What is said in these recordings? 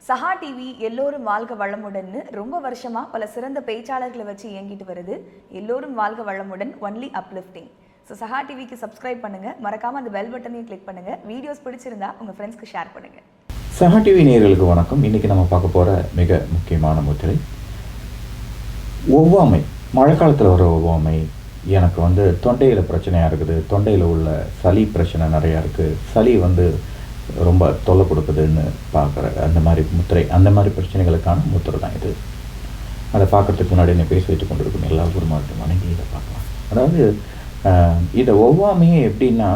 சஹா TV எல்லோரும் வாழ்க வளமுடன் ரொம்ப வருஷமா பல சிறந்த பேச்சாளர்களை வச்சு இயங்கிட்டு வருது. எல்லோரும் வாழ்க வளமுடன் ஒன்லி அப்லிஃப்டிங். ஸோ சஹா டிவிக்கு சப்ஸ்கிரைப் பண்ணுங்க, மறக்காம அந்த பெல் பட்டனையும் கிளிக் பண்ணுங்க. வீடியோஸ் பிடிச்சிருந்தா உங்க ஃப்ரெண்ட்ஸ்க்கு ஷேர் பண்ணுங்க. சஹா டிவி நேயர்களுக்கு வணக்கம். இன்னைக்கு நம்ம பார்க்க போற மிக முக்கியமான முத்திரை ஒவ்வாமை. மழைக்காலத்தில் வர ஒவ்வாமை. எனக்கு தொண்டையில் பிரச்சனையாக இருக்குது, தொண்டையில் உள்ள சளி பிரச்சனை நிறையா இருக்குது, சளி ரொம்ப தொல்லை கொடுக்குதுன்னு பார்க்குற அந்த மாதிரி முத்திரை, அந்த மாதிரி பிரச்சனைகளுக்கான முத்திரை தான் இது. அதை பார்க்குறதுக்கு முன்னாடி என்ன பேசி வச்சு கொண்டு இருக்கும் எல்லா குருமார்ட்டும் வணங்கி இதை பார்க்கலாம். அதாவது இதை ஒவ்வாமையே எப்படின்னா,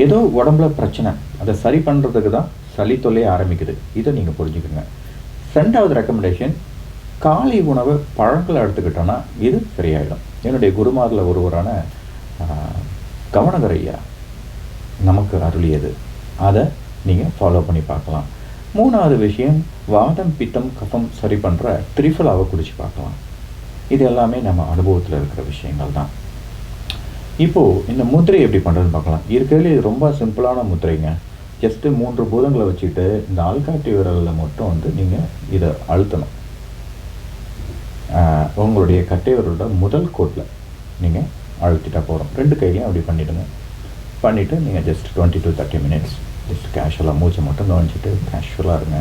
ஏதோ உடம்புல பிரச்சனை, அதை சரி பண்ணுறதுக்கு தான் சளி தொல்லையே ஆரம்பிக்குது. இதை நீங்கள் புரிஞ்சுக்கோங்க. ரெண்டாவது ரெக்கமெண்டேஷன், காலை உணவை பழங்களை எடுத்துக்கிட்டோன்னா இது சரியாயிடும். என்னுடைய குருமாரில் ஒருவரான கவனகரையா நமக்கு அருளியது, அதை நீங்கள் ஃபாலோ பண்ணி பார்க்கலாம். மூணாவது விஷயம், வாதம் பித்தம் கஃபம் சரி பண்ணுற திரிஃபலாவை குடிச்சு பார்க்கலாம். இது எல்லாமே நம்ம அனுபவத்தில் இருக்கிற விஷயங்கள் தான். இப்போது இந்த முத்திரை எப்படி பண்ணுறதுன்னு பார்க்கலாம். இருக்கிறதுல இது ரொம்ப சிம்பிளான முத்திரைங்க. ஜஸ்ட்டு 3 பூதங்களை வச்சுட்டு இந்த ஆள்காட்டி விரலில் மட்டும் நீங்கள் இதை அழுத்தணும். உங்களுடைய கட்டை விரலோட முதல் கோட்டில் நீங்கள் அழுத்திட்டா போகிறோம். 2 கையிலையும் அப்படி பண்ணிவிடுங்க. பண்ணிவிட்டு நீங்கள் ஜஸ்ட் 20 to 30 minutes ஜஸ்ட் கேஷுவலாக மூச்சை மட்டும் கவனிச்சிட்டு கேஷுவலாக இருங்க.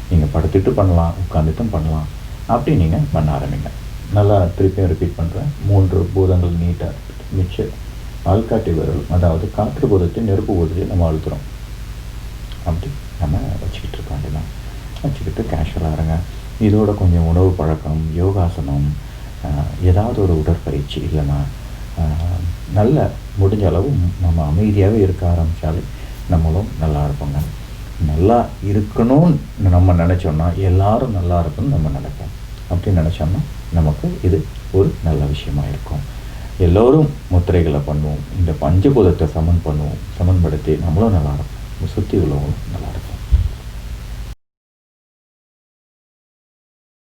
நீங்கள் படுத்துட்டு பண்ணலாம், உட்காந்துட்டும் பண்ணலாம். அப்படி நீங்கள் பண்ண ஆரம்பிங்க. நல்லா திருப்பியும் ரிப்பீட் பண்ணுறேன். 3 பூதங்கள் நீட்டாக மிச்ச ஆள்காட்டி விரல், அதாவது காற்று பூதத்தை நெருப்பு பூதத்தை நம்ம அழுத்துகிறோம். அப்படி நம்ம வச்சுக்கிட்டு இருக்க வேண்டியதான். வச்சுக்கிட்டு கேஷுவலாக இருங்க. இதோட கொஞ்சம் உணவு பழக்கம், யோகாசனம், ஏதாவது ஒரு உடற்பயிற்சி, இல்லைன்னா நல்ல முடிஞ்ச அளவு நம்ம அமைதியாகவே இருக்க ஆரம்பித்தாலே நம்மளும் நல்லா இருப்போங்க. நல்லா இருக்கணும்னு நம்ம நினச்சோன்னா எல்லாரும் நல்லா இருக்கணும்னு நம்ம நினைப்போம். அப்படி நினச்சோம்னா நமக்கு இது ஒரு நல்ல விஷயமாக இருக்கும். எல்லோரும் முத்திரைகளை பண்ணுவோம், இந்த பஞ்சபூதத்தை சமன்படுத்தி நம்மளும் நல்லா இருப்போம், சுற்றி உள்ளவங்களும் நல்லா இருக்கும்.